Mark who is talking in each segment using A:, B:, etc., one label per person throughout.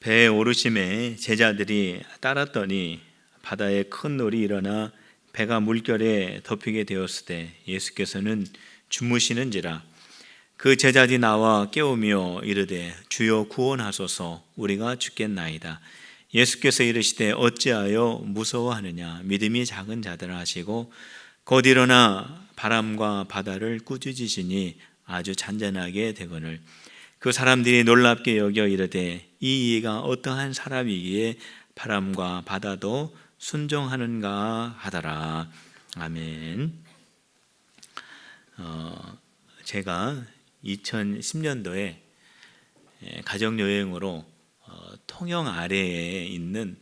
A: 배에 오르심에 제자들이 따랐더니 바다에 큰 놀이 일어나 배가 물결에 덮이게 되었을 때 예수께서는 주무시는지라. 그 제자들이 나와 깨우며 이르되 주여 구원하소서, 우리가 죽겠나이다. 예수께서 이르시되 어찌하여 무서워하느냐, 믿음이 작은 자들아 하시고 곧 일어나 바람과 바다를 꾸짖으시니 아주 잔잔하게 되거늘 그 사람들이 놀랍게 여겨 이르되 이 이가 어떠한 사람이기에 바람과 바다도 순종하는가 하더라. 아멘. 제가 2010년도에 가정여행으로 통영 아래에 있는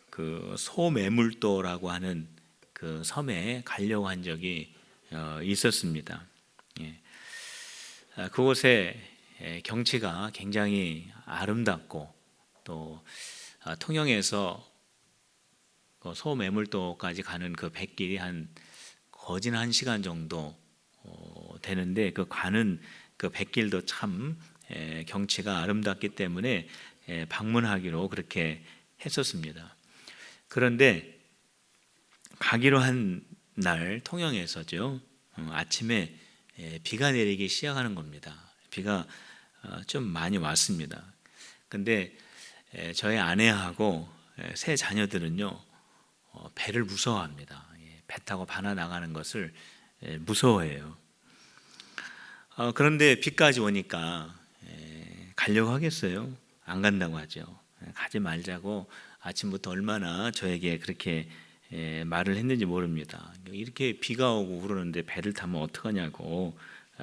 A: 그 소매물도라고 하는 그 섬에 가려고 한 적이 있었습니다. 그곳에 경치가 굉장히 아름답고 또 통영에서 소매물도까지 가는 그 뱃길이 한 거진 1시간 정도 되는데 그 가는 그 뱃길도 참 경치가 아름답기 때문에 방문하기로 그렇게 했었습니다. 그런데 가기로 한 날 통영에서죠, 아침에 비가 내리기 시작하는 겁니다. 비가 좀 많이 왔습니다. 근데 저희 아내하고 세 자녀들은요, 배를 무서워합니다. 배 타고 바다 나가는 것을 무서워해요. 그런데 비까지 오니까 가려고 하겠어요? 안 간다고 하죠. 가지 말자고 아침부터 얼마나 저에게 그렇게 말을 했는지 모릅니다. 이렇게 비가 오고 그러는데 배를 타면 어떡하냐고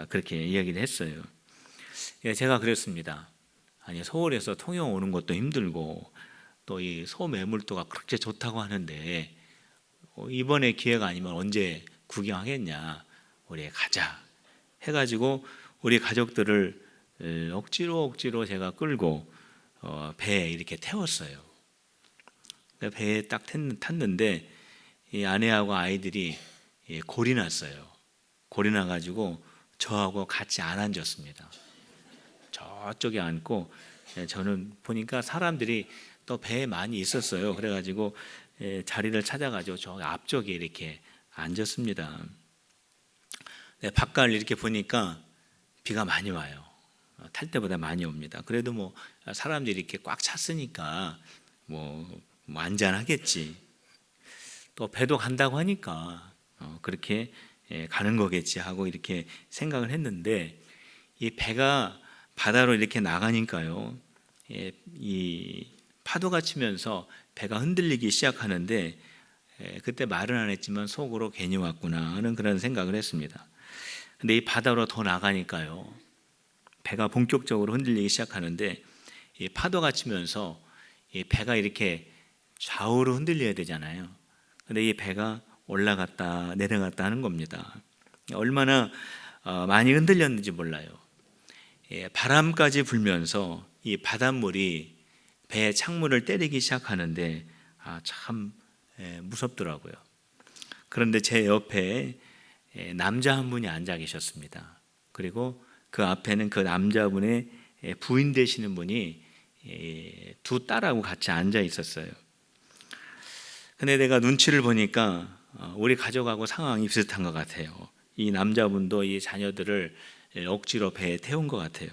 A: 그렇게 이야기를 했어요. 제가 그랬습니다. 아니, 서울에서 통영 오는 것도 힘들고 또 이 소매물도가 그렇게 좋다고 하는데 이번에 기회가 아니면 언제 구경하겠냐, 우리 가자 해가지고 우리 가족들을 억지로 제가 끌고 배에 이렇게 태웠어요. 배에 딱 탔는데 이 아내하고 아이들이 골이 났어요. 골이 나가지고 저하고 같이 안 앉았습니다. 저쪽에 앉고 저는 보니까 사람들이 또 배에 많이 있었어요. 그래가지고 자리를 찾아가지고 저 앞쪽에 이렇게 앉았습니다. 바깥을 이렇게 보니까 비가 많이 와요. 탈 때보다 많이 옵니다. 그래도 뭐 사람들이 이렇게 꽉 찼으니까 뭐 안전하겠지. 또 배도 간다고 하니까 그렇게 가는 거겠지 하고 이렇게 생각을 했는데 이 배가 바다로 이렇게 나가니까요, 이 파도가 치면서 배가 흔들리기 시작하는데 그때 말은 안 했지만 속으로 괜히 왔구나 하는 그런 생각을 했습니다. 근데 이 바다로 더 나가니까요, 배가 본격적으로 흔들리기 시작하는데 이 파도가 치면서 이 배가 이렇게 좌우로 흔들려야 되잖아요. 근데 이 배가 올라갔다 내려갔다 하는 겁니다. 얼마나 많이 흔들렸는지 몰라요. 바람까지 불면서 이 바닷물이 배의 창문을 때리기 시작하는데 참 무섭더라고요. 그런데 제 옆에 남자 한 분이 앉아 계셨습니다. 그리고 그 앞에는 그 남자분의 부인 되시는 분이 두 딸하고 같이 앉아 있었어요. 근데 내가 눈치를 보니까 우리 가족하고 상황이 비슷한 것 같아요. 이 남자분도 이 자녀들을 억지로 배에 태운 것 같아요.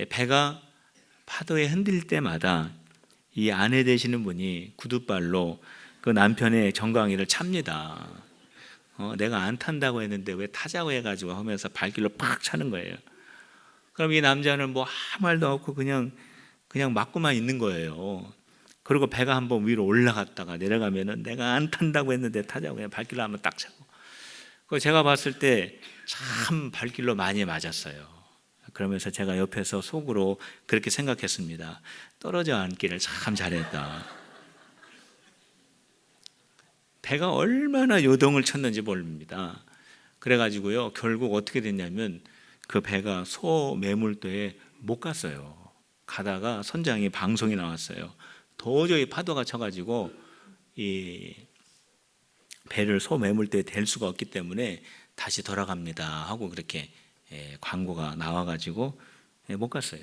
A: 배가 파도에 흔들 때마다 이 아내 되시는 분이 구둣발로 그 남편의 정강이를 찹니다. 내가 안 탄다고 했는데 왜 타자고 해가지고 하면서 발길로 팍 차는 거예요. 그럼 이 남자는 뭐 아무 말도 없고 그냥 맞고만 있는 거예요. 그리고 배가 한번 위로 올라갔다가 내려가면은 내가 안 탄다고 했는데 타자고 그냥 발길로 한번 딱 차고. 그 제가 봤을 때 참 발길로 많이 맞았어요. 그러면서 제가 옆에서 속으로 그렇게 생각했습니다. 떨어져 앉기를 참 잘했다. 배가 얼마나 요동을 쳤는지 모릅니다. 그래가지고요, 결국 어떻게 됐냐면 그 배가 소매물도에 못 갔어요. 가다가 선장이 방송이 나왔어요. 도저히 파도가 쳐가지고 이 배를 소매물도에 댈 수가 없기 때문에 다시 돌아갑니다 하고 그렇게 광고가 나와가지고 못 갔어요.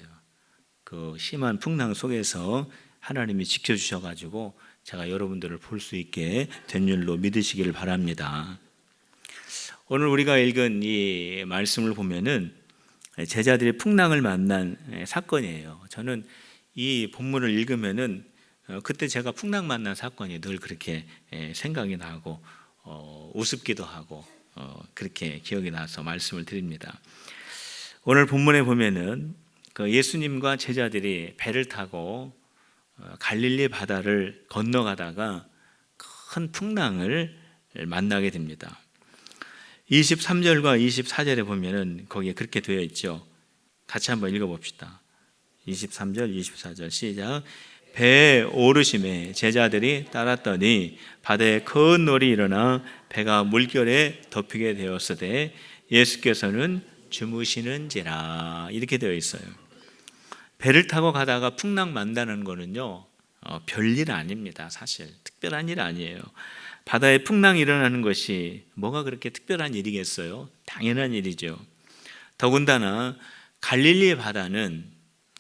A: 그 심한 풍랑 속에서 하나님이 지켜주셔가지고 제가 여러분들을 볼 수 있게 된 줄로 믿으시기를 바랍니다. 오늘 우리가 읽은 이 말씀을 보면은 제자들이 풍랑을 만난 사건이에요. 저는 이 본문을 읽으면은 그때 제가 풍랑 만난 사건이 늘 그렇게 생각이 나고 우습기도 하고 그렇게 기억이 나서 말씀을 드립니다. 오늘 본문에 보면은 그 예수님과 제자들이 배를 타고 갈릴리 바다를 건너가다가 큰 풍랑을 만나게 됩니다. 23절과 24절에 보면은 거기에 그렇게 되어 있죠. 같이 한번 읽어봅시다. 23절, 24절 시작. 배에 오르심에 제자들이 따랐더니 바다에 큰 놀이 일어나 배가 물결에 덮이게 되었으되 예수께서는 주무시는지라 이렇게 되어 있어요. 배를 타고 가다가 풍랑 만나는 거는요 별일 아닙니다. 사실 특별한 일 아니에요. 바다에 풍랑이 일어나는 것이 뭐가 그렇게 특별한 일이겠어요? 당연한 일이죠. 더군다나 갈릴리 바다는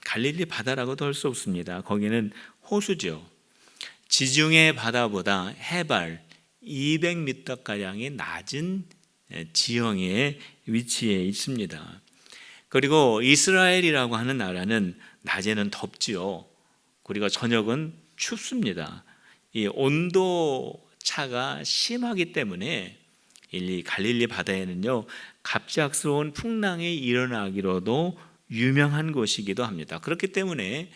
A: 갈릴리 바다라고도 할 수 없습니다. 거기는 호수죠. 지중해 바다보다 해발 200m가량이 낮은 지형에 위치해 있습니다. 그리고 이스라엘이라고 하는 나라는 낮에는 덥지요. 그리고 저녁은 춥습니다. 이 온도 차가 심하기 때문에 이 갈릴리 바다에는요 갑작스러운 풍랑이 일어나기로도 유명한 곳이기도 합니다. 그렇기 때문에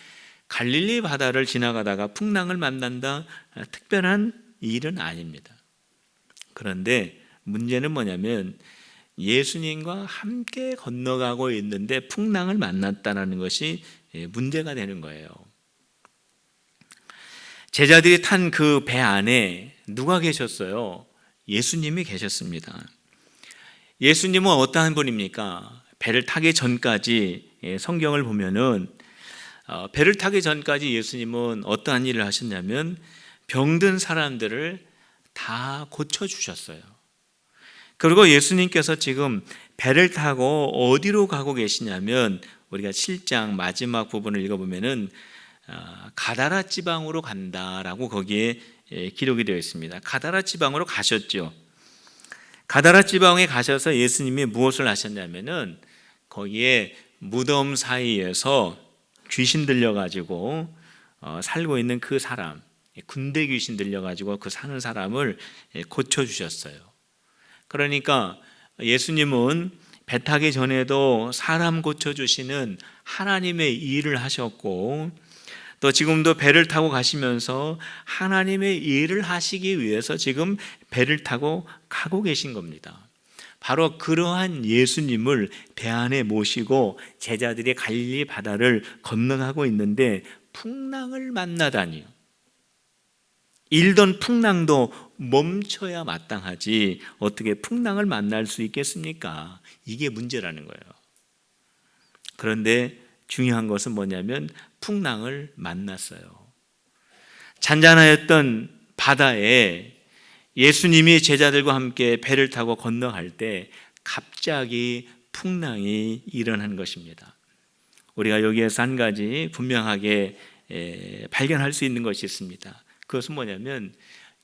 A: 갈릴리 바다를 지나가다가 풍랑을 만난다 특별한 일은 아닙니다. 그런데 문제는 뭐냐면 예수님과 함께 건너가고 있는데 풍랑을 만났다는 것이 문제가 되는 거예요. 제자들이 탄 그 배 안에 누가 계셨어요? 예수님이 계셨습니다. 예수님은 어떠한 분입니까? 배를 타기 전까지 성경을 보면은 배를 타기 전까지 예수님은 어떠한 일을 하셨냐면 병든 사람들을 다 고쳐주셨어요. 그리고 예수님께서 지금 배를 타고 어디로 가고 계시냐면 우리가 7장 마지막 부분을 읽어보면은 가다라 지방으로 간다라고 거기에 기록이 되어 있습니다. 가다라 지방으로 가셨죠. 가다라 지방에 가셔서 예수님이 무엇을 하셨냐면은 거기에 무덤 사이에서 귀신 들려가지고 살고 있는 그 사람, 군대 귀신 들려가지고 그 사는 사람을 고쳐주셨어요. 그러니까 예수님은 배 타기 전에도 사람 고쳐주시는 하나님의 일을 하셨고 또 지금도 배를 타고 가시면서 하나님의 일을 하시기 위해서 지금 배를 타고 가고 계신 겁니다. 바로 그러한 예수님을 배 안에 모시고 제자들이 갈릴리 바다를 건너가고 있는데 풍랑을 만나다니요. 일던 풍랑도 멈춰야 마땅하지 어떻게 풍랑을 만날 수 있겠습니까? 이게 문제라는 거예요. 그런데 중요한 것은 뭐냐면 풍랑을 만났어요. 잔잔하였던 바다에 예수님이 제자들과 함께 배를 타고 건너갈 때 갑자기 풍랑이 일어난 것입니다. 우리가 여기에서 한 가지 분명하게 발견할 수 있는 것이 있습니다. 그것은 뭐냐면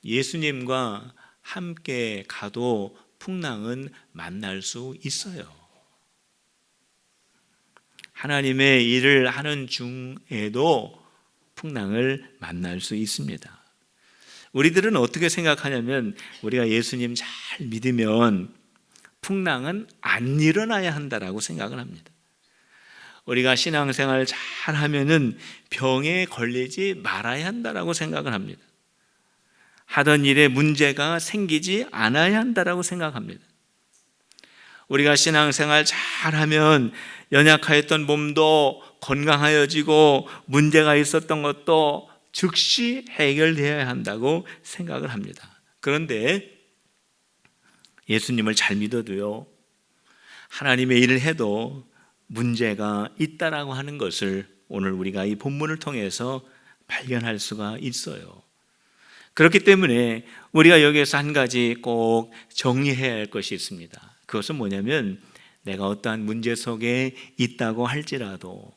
A: 예수님과 함께 가도 풍랑은 만날 수 있어요. 하나님의 일을 하는 중에도 풍랑을 만날 수 있습니다. 우리들은 어떻게 생각하냐면 우리가 예수님 잘 믿으면 풍랑은 안 일어나야 한다라고 생각을 합니다. 우리가 신앙생활 잘 하면은 병에 걸리지 말아야 한다라고 생각을 합니다. 하던 일에 문제가 생기지 않아야 한다라고 생각합니다. 우리가 신앙생활 잘하면 연약하였던 몸도 건강하여지고 문제가 있었던 것도 즉시 해결되어야 한다고 생각을 합니다. 그런데 예수님을 잘 믿어도요, 하나님의 일을 해도 문제가 있다라고 하는 것을 오늘 우리가 이 본문을 통해서 발견할 수가 있어요. 그렇기 때문에 우리가 여기에서 한 가지 꼭 정리해야 할 것이 있습니다. 그것은 뭐냐면 내가 어떠한 문제 속에 있다고 할지라도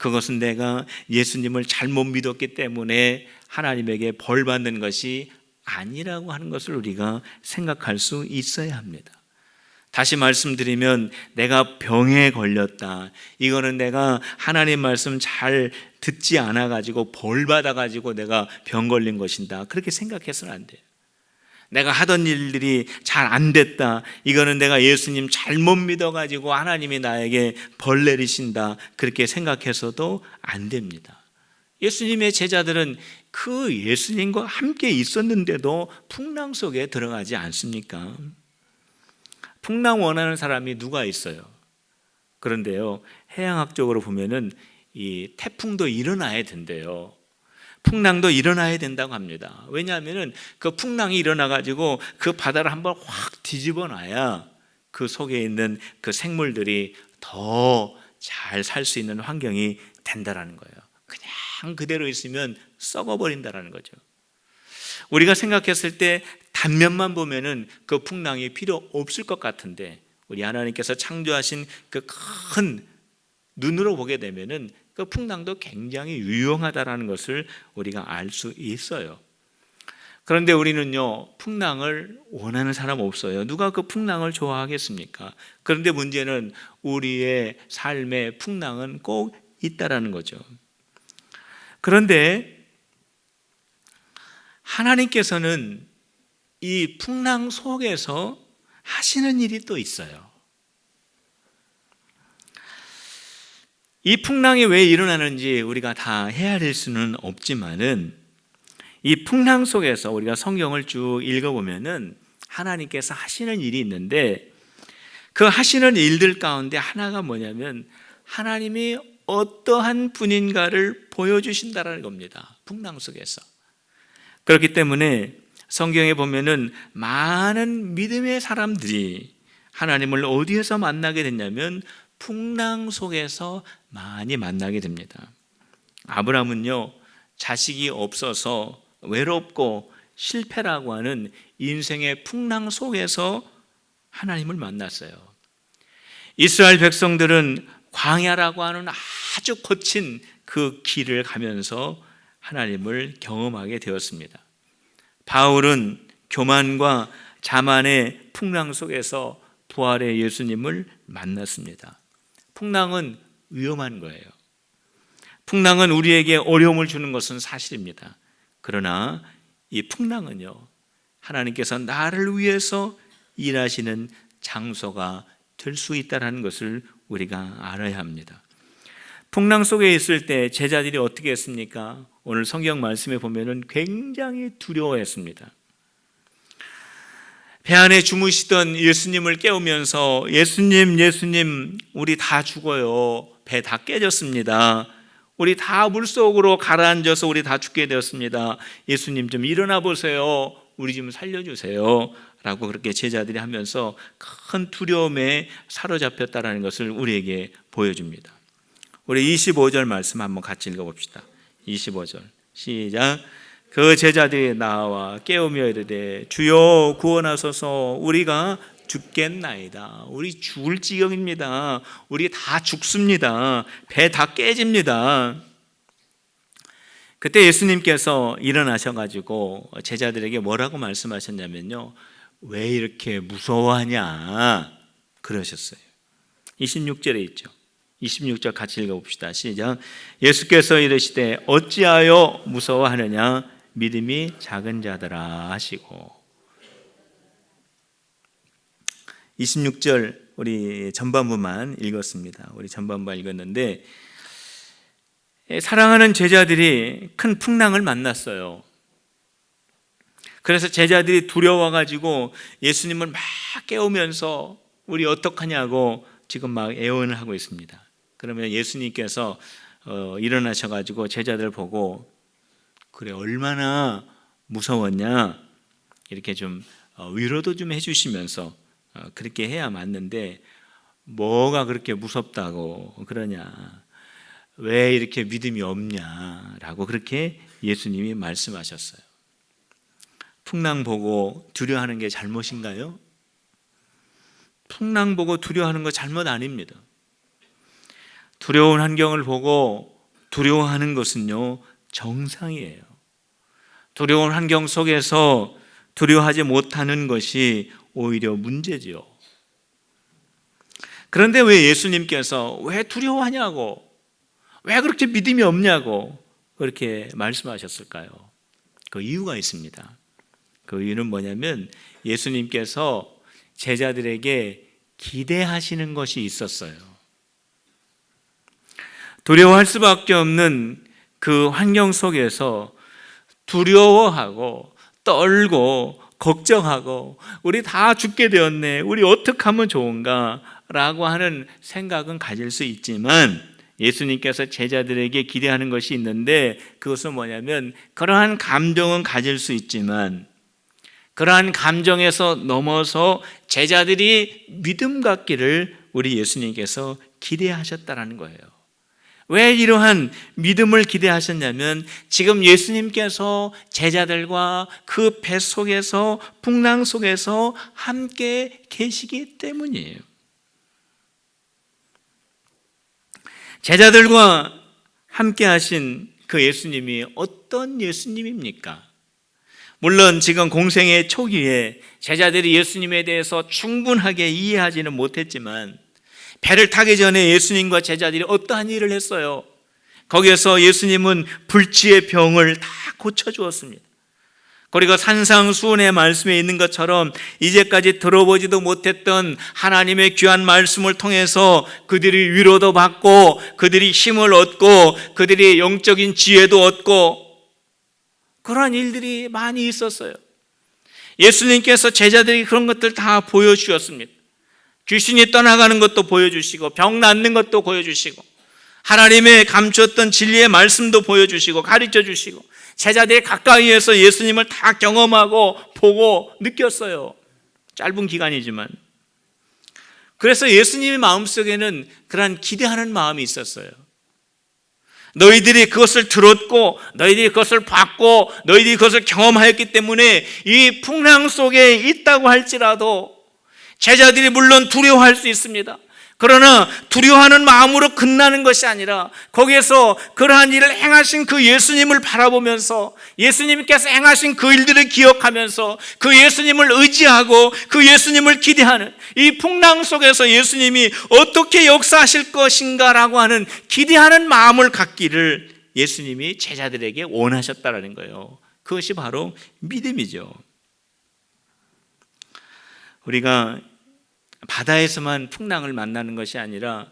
A: 그것은 내가 예수님을 잘못 믿었기 때문에 하나님에게 벌 받는 것이 아니라고 하는 것을 우리가 생각할 수 있어야 합니다. 다시 말씀드리면 내가 병에 걸렸다, 이거는 내가 하나님 말씀 잘 듣지 않아 가지고 벌 받아 가지고 내가 병 걸린 것이다, 그렇게 생각해서는 안 돼요. 내가 하던 일들이 잘 안 됐다, 이거는 내가 예수님 잘못 믿어 가지고 하나님이 나에게 벌 내리신다, 그렇게 생각해서도 안 됩니다. 예수님의 제자들은 그 예수님과 함께 있었는데도 풍랑 속에 들어가지 않습니까? 풍랑 원하는 사람이 누가 있어요? 그런데요, 해양학적으로 보면은 이 태풍도 일어나야 된대요. 풍랑도 일어나야 된다고 합니다. 왜냐하면은 그 풍랑이 일어나 가지고 그 바다를 한번 확 뒤집어 놔야 그 속에 있는 그 생물들이 더 잘 살 수 있는 환경이 된다라는 거예요. 그냥 그대로 있으면 썩어버린다라는 거죠. 우리가 생각했을 때 단면만 보면은 그 풍랑이 필요 없을 것 같은데, 우리 하나님께서 창조하신 그 큰 눈으로 보게 되면은 그 풍랑도 굉장히 유용하다라는 것을 우리가 알 수 있어요. 그런데 우리는요, 풍랑을 원하는 사람 없어요. 누가 그 풍랑을 좋아하겠습니까? 그런데 문제는 우리의 삶에 풍랑은 꼭 있다라는 거죠. 그런데 하나님께서는 이 풍랑 속에서 하시는 일이 또 있어요. 이 풍랑이 왜 일어나는지 우리가 다 헤아릴 수는 없지만은, 이 풍랑 속에서 우리가 성경을 쭉 읽어보면은 하나님께서 하시는 일이 있는데, 그 하시는 일들 가운데 하나가 뭐냐면 하나님이 어떠한 분인가를 보여주신다라는 겁니다. 풍랑 속에서. 그렇기 때문에 성경에 보면은 많은 믿음의 사람들이 하나님을 어디에서 만나게 됐냐면 풍랑 속에서 많이 만나게 됩니다. 아브라함은요, 자식이 없어서 외롭고 실패라고 하는 인생의 풍랑 속에서 하나님을 만났어요. 이스라엘 백성들은 광야라고 하는 아주 거친 그 길을 가면서 하나님을 경험하게 되었습니다. 바울은 교만과 자만의 풍랑 속에서 부활의 예수님을 만났습니다. 풍랑은 위험한 거예요. 풍랑은 우리에게 어려움을 주는 것은 사실입니다. 그러나 이 풍랑은요, 하나님께서 나를 위해서 일하시는 장소가 될 수 있다는 것을 우리가 알아야 합니다. 풍랑 속에 있을 때 제자들이 어떻게 했습니까? 오늘 성경 말씀에 보면은 굉장히 두려워했습니다. 배 안에 주무시던 예수님을 깨우면서 예수님, 우리 다 죽어요. 배 다 깨졌습니다. 우리 다 물속으로 가라앉아서 우리 다 죽게 되었습니다. 예수님 좀 일어나 보세요. 우리 좀 살려주세요. 라고 그렇게 제자들이 하면서 큰 두려움에 사로잡혔다는 것을 우리에게 보여줍니다. 우리 25절 말씀 한번 같이 읽어봅시다. 25절 시작. 그 제자들이 나와 깨우며 이르되 주여 구원하소서, 우리가 죽겠나이다. 우리 죽을 지경입니다. 우리 다 죽습니다. 배 다 깨집니다. 그때 예수님께서 일어나셔가지고 제자들에게 뭐라고 말씀하셨냐면요, 왜 이렇게 무서워하냐 그러셨어요. 26절에 있죠. 26절 같이 읽어봅시다. 시작. 예수께서 이르시되 어찌하여 무서워하느냐, 믿음이 작은 자들아 하시고. 26절 우리 전반부만 읽었습니다. 우리 전반부만 읽었는데, 사랑하는 제자들이 큰 풍랑을 만났어요. 그래서 제자들이 두려워가지고 예수님을 막 깨우면서 우리 어떡하냐고 지금 막 애원을 하고 있습니다. 그러면 예수님께서 일어나셔가지고 제자들 보고 그래 얼마나 무서웠냐 이렇게 좀 위로도 좀 해주시면서 그렇게 해야 맞는데, 뭐가 그렇게 무섭다고 그러냐, 왜 이렇게 믿음이 없냐라고 그렇게 예수님이 말씀하셨어요. 풍랑 보고 두려워하는 게 잘못인가요? 풍랑 보고 두려워하는 거 잘못 아닙니다. 두려운 환경을 보고 두려워하는 것은요, 정상이에요. 두려운 환경 속에서 두려워하지 못하는 것이 오히려 문제지요. 그런데 왜 예수님께서 왜 두려워하냐고, 왜 그렇게 믿음이 없냐고 그렇게 말씀하셨을까요? 그 이유가 있습니다. 그 이유는 뭐냐면 예수님께서 제자들에게 기대하시는 것이 있었어요. 두려워할 수밖에 없는 그 환경 속에서 두려워하고 떨고 걱정하고 우리 다 죽게 되었네, 우리 어떻게 하면 좋은가 라고 하는 생각은 가질 수 있지만 예수님께서 제자들에게 기대하는 것이 있는데 그것은 뭐냐면 그러한 감정은 가질 수 있지만 그러한 감정에서 넘어서 제자들이 믿음 갖기를 우리 예수님께서 기대하셨다는 거예요. 왜 이러한 믿음을 기대하셨냐면 지금 예수님께서 제자들과 그 배 속에서 풍랑 속에서 함께 계시기 때문이에요. 제자들과 함께 하신 그 예수님이 어떤 예수님입니까? 물론 지금 공생의 초기에 제자들이 예수님에 대해서 충분하게 이해하지는 못했지만 배를 타기 전에 예수님과 제자들이 어떠한 일을 했어요? 거기에서 예수님은 불치의 병을 다 고쳐주었습니다. 그리고 산상수훈의 말씀에 있는 것처럼 이제까지 들어보지도 못했던 하나님의 귀한 말씀을 통해서 그들이 위로도 받고 그들이 힘을 얻고 그들이 영적인 지혜도 얻고 그러한 일들이 많이 있었어요. 예수님께서 제자들이 그런 것들 다 보여주셨습니다. 귀신이 떠나가는 것도 보여주시고 병 낫는 것도 보여주시고 하나님의 감추었던 진리의 말씀도 보여주시고 가르쳐주시고 제자들이 가까이에서 예수님을 다 경험하고 보고 느꼈어요. 짧은 기간이지만. 그래서 예수님의 마음속에는 그러한 기대하는 마음이 있었어요. 너희들이 그것을 들었고 너희들이 그것을 봤고 너희들이 그것을 경험하였기 때문에 이 풍랑 속에 있다고 할지라도 제자들이 물론 두려워할 수 있습니다. 그러나 두려워하는 마음으로 끝나는 것이 아니라 거기에서 그러한 일을 행하신 그 예수님을 바라보면서 예수님께서 행하신 그 일들을 기억하면서 그 예수님을 의지하고 그 예수님을 기대하는 이 풍랑 속에서 예수님이 어떻게 역사하실 것인가라고 하는 기대하는 마음을 갖기를 예수님이 제자들에게 원하셨다는 거예요. 그것이 바로 믿음이죠. 우리가 바다에서만 풍랑을 만나는 것이 아니라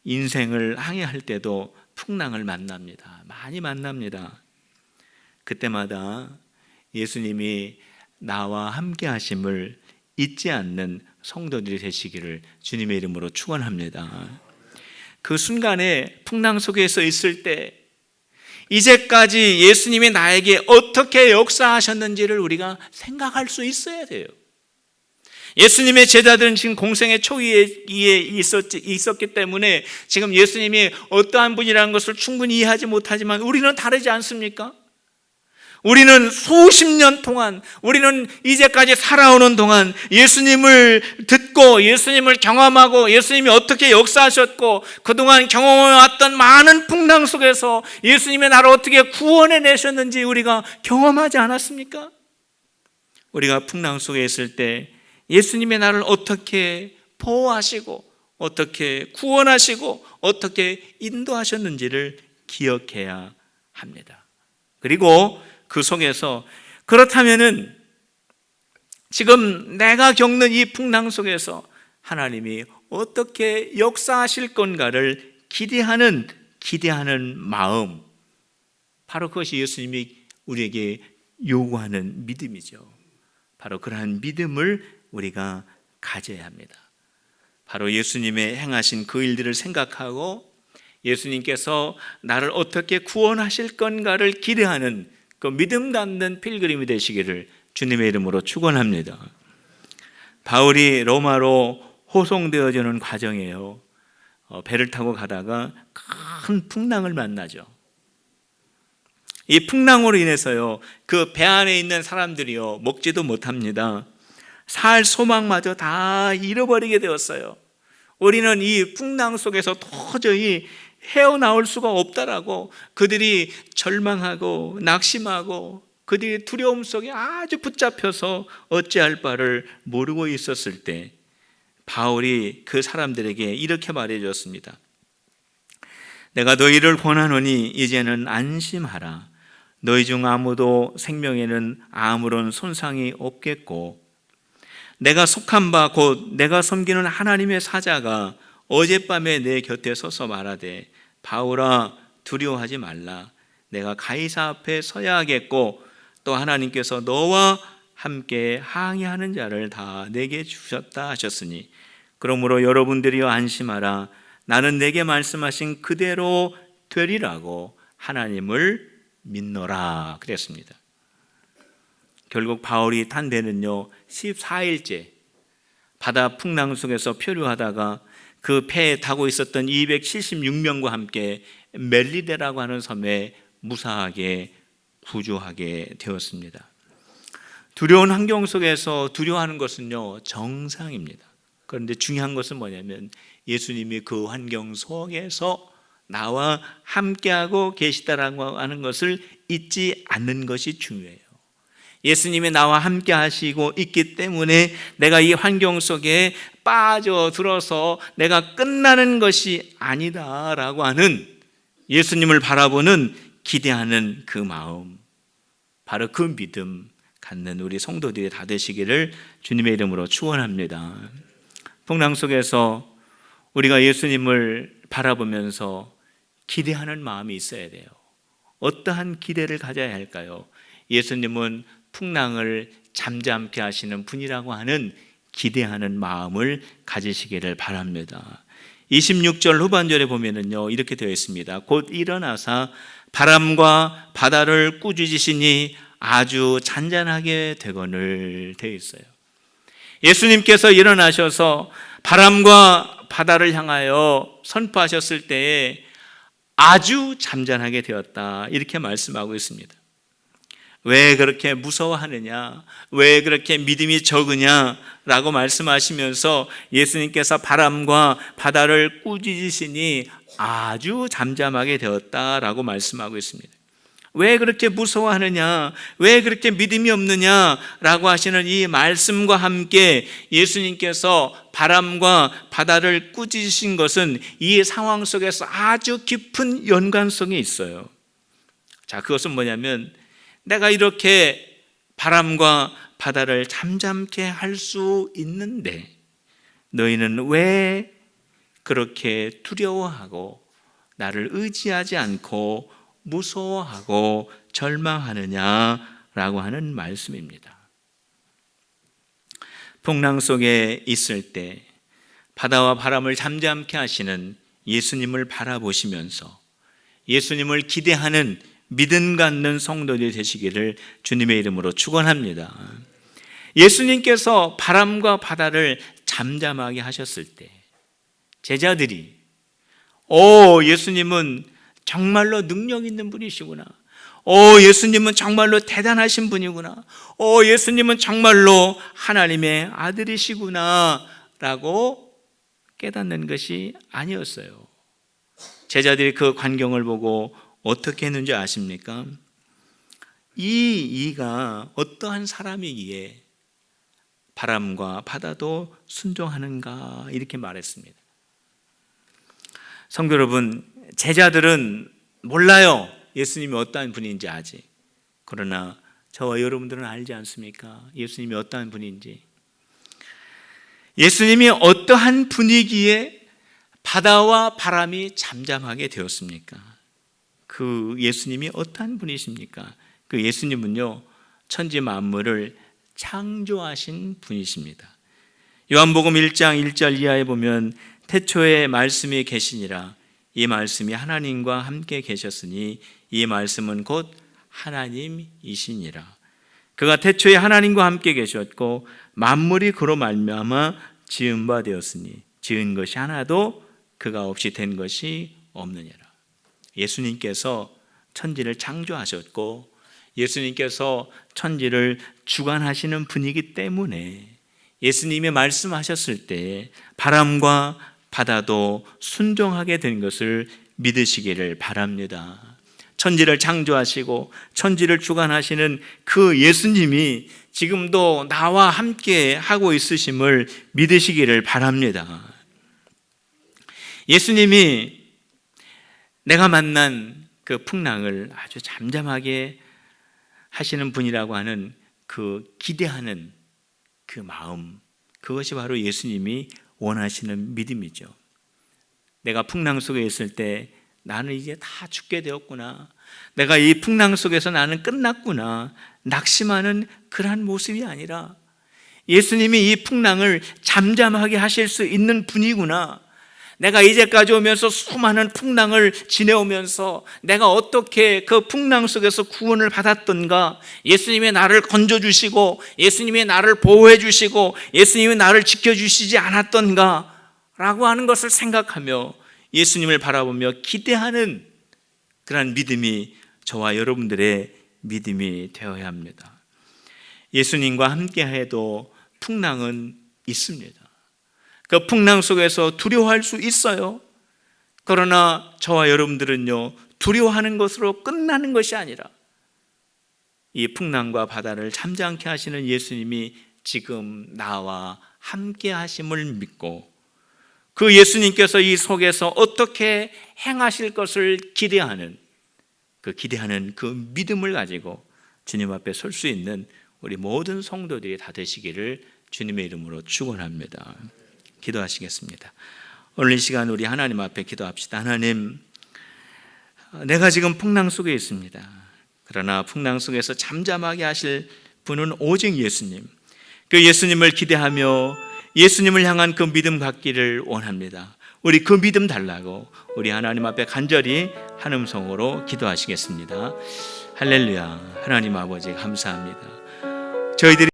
A: 인생을 항해할 때도 풍랑을 만납니다. 많이 만납니다. 그때마다 예수님이 나와 함께 하심을 잊지 않는 성도들이 되시기를 주님의 이름으로 축원합니다. 그 순간에 풍랑 속에서 있을 때 이제까지 예수님이 나에게 어떻게 역사하셨는지를 우리가 생각할 수 있어야 돼요. 예수님의 제자들은 지금 공생의 초기에 있었기 때문에 지금 예수님이 어떠한 분이라는 것을 충분히 이해하지 못하지만 우리는 다르지 않습니까? 우리는 수십 년 동안, 우리는 이제까지 살아오는 동안 예수님을 듣고 예수님을 경험하고 예수님이 어떻게 역사하셨고 그동안 경험해왔던 많은 풍랑 속에서 예수님의 나를 어떻게 구원해 내셨는지 우리가 경험하지 않았습니까? 우리가 풍랑 속에 있을 때 예수님의 나를 어떻게 보호하시고 어떻게 구원하시고 어떻게 인도하셨는지를 기억해야 합니다. 그리고 그 속에서 그렇다면은 지금 내가 겪는 이 풍랑 속에서 하나님이 어떻게 역사하실 건가를 기대하는 마음, 바로 그것이 예수님이 우리에게 요구하는 믿음이죠. 바로 그러한 믿음을 우리가 가져야 합니다. 바로 예수님의 행하신 그 일들을 생각하고 예수님께서 나를 어떻게 구원하실 건가를 기대하는 그 믿음 갖는 필그림이 되시기를 주님의 이름으로 축원합니다. 바울이 로마로 호송되어지는 과정이에요. 배를 타고 가다가 큰 풍랑을 만나죠. 이 풍랑으로 인해서요, 그 배 안에 있는 사람들이요, 먹지도 못합니다. 살 소망마저 다 잃어버리게 되었어요. 우리는 이 풍랑 속에서 도저히 헤어나올 수가 없다라고 그들이 절망하고 낙심하고 그들의 두려움 속에 아주 붙잡혀서 어찌할 바를 모르고 있었을 때 바울이 그 사람들에게 이렇게 말해줬습니다. 내가 너희를 권하노니 이제는 안심하라. 너희 중 아무도 생명에는 아무런 손상이 없겠고 내가 속한 바 곧 내가 섬기는 하나님의 사자가 어젯밤에 내 곁에 서서 말하되 바울아 두려워하지 말라. 내가 가이사 앞에 서야 하겠고 또 하나님께서 너와 함께 항해하는 자를 다 내게 주셨다 하셨으니 그러므로 여러분들이여 안심하라. 나는 내게 말씀하신 그대로 되리라고 하나님을 믿노라 그랬습니다. 결국 바울이 탄 배는요 14일째 바다 풍랑 속에서 표류하다가 그 배에 타고 있었던 276명과 함께 멜리데라고 하는 섬에 무사하게 구조하게 되었습니다. 두려운 환경 속에서 두려워하는 것은요 정상입니다. 그런데 중요한 것은 뭐냐면 예수님이 그 환경 속에서 나와 함께하고 계시다라고 하는 것을 잊지 않는 것이 중요해요. 예수님이 나와 함께 하시고 있기 때문에 내가 이 환경 속에 빠져들어서 내가 끝나는 것이 아니다라고 하는 예수님을 바라보는 기대하는 그 마음, 바로 그 믿음 갖는 우리 성도들이 다 되시기를 주님의 이름으로 축원합니다. 풍랑 속에서 우리가 예수님을 바라보면서 기대하는 마음이 있어야 돼요. 어떠한 기대를 가져야 할까요? 예수님은 풍랑을 잠잠케 하시는 분이라고 하는 기대하는 마음을 가지시기를 바랍니다. 26절 후반절에 보면은요 이렇게 되어 있습니다. 곧 일어나사 바람과 바다를 꾸짖으시니 아주 잔잔하게 되거늘 되어 있어요. 예수님께서 일어나셔서 바람과 바다를 향하여 선포하셨을 때에 아주 잠잠하게 되었다 이렇게 말씀하고 있습니다. 왜 그렇게 무서워하느냐, 왜 그렇게 믿음이 적으냐 라고 말씀하시면서 예수님께서 바람과 바다를 꾸짖으시니 아주 잠잠하게 되었다라고 말씀하고 있습니다. 왜 그렇게 무서워하느냐, 왜 그렇게 믿음이 없느냐라고 하시는 이 말씀과 함께 예수님께서 바람과 바다를 꾸짖으신 것은 이 상황 속에서 아주 깊은 연관성이 있어요. 자, 그것은 뭐냐면 내가 이렇게 바람과 바다를 잠잠케 할 수 있는데 너희는 왜 그렇게 두려워하고 나를 의지하지 않고 무서워하고 절망하느냐라고 하는 말씀입니다. 풍랑 속에 있을 때 바다와 바람을 잠잠케 하시는 예수님을 바라보시면서 예수님을 기대하는 믿음 갖는 성도들이 되시기를 주님의 이름으로 축원합니다. 예수님께서 바람과 바다를 잠잠하게 하셨을 때 제자들이 예수님은 정말로 능력 있는 분이시구나. 예수님은 정말로 대단하신 분이구나. 예수님은 정말로 하나님의 아들이시구나 라고 깨닫는 것이 아니었어요. 제자들이 그 광경을 보고 어떻게 했는지 아십니까? 이가 어떠한 사람이기에 바람과 바다도 순종하는가 이렇게 말했습니다. 성도 여러분, 제자들은 몰라요. 예수님이 어떠한 분인지 아직. 그러나 저와 여러분들은 알지 않습니까? 예수님이 어떠한 분인지. 예수님이 어떠한 분위기에 바다와 바람이 잠잠하게 되었습니까? 그 예수님이 어떠한 분이십니까? 그 예수님은요 천지 만물을 창조하신 분이십니다. 요한복음 1장 1절 이하에 보면 태초에 말씀이 계시니라. 이 말씀이 하나님과 함께 계셨으니 이 말씀은 곧 하나님이시니라. 그가 태초에 하나님과 함께 계셨고 만물이 그로 말미암아 지은 바 되었으니 지은 것이 하나도 그가 없이 된 것이 없느니라. 예수님께서 천지를 창조하셨고 예수님께서 천지를 주관하시는 분이기 때문에 예수님이 말씀하셨을 때 바람과 바다도 순종하게 된 것을 믿으시기를 바랍니다. 천지를 창조하시고 천지를 주관하시는 그 예수님이 지금도 나와 함께 하고 있으심을 믿으시기를 바랍니다. 예수님이 내가 만난 그 풍랑을 아주 잠잠하게 하시는 분이라고 하는 그 기대하는 그 마음, 그것이 바로 예수님이 원하시는 믿음이죠. 내가 풍랑 속에 있을 때 나는 이제 다 죽게 되었구나, 내가 이 풍랑 속에서 나는 끝났구나, 낙심하는 그러한 모습이 아니라 예수님이 이 풍랑을 잠잠하게 하실 수 있는 분이구나, 내가 이제까지 오면서 수많은 풍랑을 지내오면서 내가 어떻게 그 풍랑 속에서 구원을 받았던가, 예수님이 나를 건져주시고 예수님이 나를 보호해주시고 예수님이 나를 지켜주시지 않았던가 라고 하는 것을 생각하며 예수님을 바라보며 기대하는 그런 믿음이 저와 여러분들의 믿음이 되어야 합니다. 예수님과 함께 해도 풍랑은 있습니다. 그 풍랑 속에서 두려워할 수 있어요. 그러나 저와 여러분들은요, 두려워하는 것으로 끝나는 것이 아니라 이 풍랑과 바다를 잠잠케 하시는 예수님이 지금 나와 함께 하심을 믿고 그 예수님께서 이 속에서 어떻게 행하실 것을 기대하는 그 믿음을 가지고 주님 앞에 설 수 있는 우리 모든 성도들이 다 되시기를 주님의 이름으로 축원합니다. 기도하시겠습니다. 오늘 이 시간 우리 하나님 앞에 기도합시다. 하나님, 내가 지금 풍랑 속에 있습니다. 그러나 풍랑 속에서 잠잠하게 하실 분은 오직 예수님, 그 예수님을 기대하며 예수님을 향한 그 믿음 갖기를 원합니다. 우리 그 믿음 달라고 우리 하나님 앞에 간절히 한 음성으로 기도하시겠습니다. 할렐루야. 하나님 아버지 감사합니다. 저희들이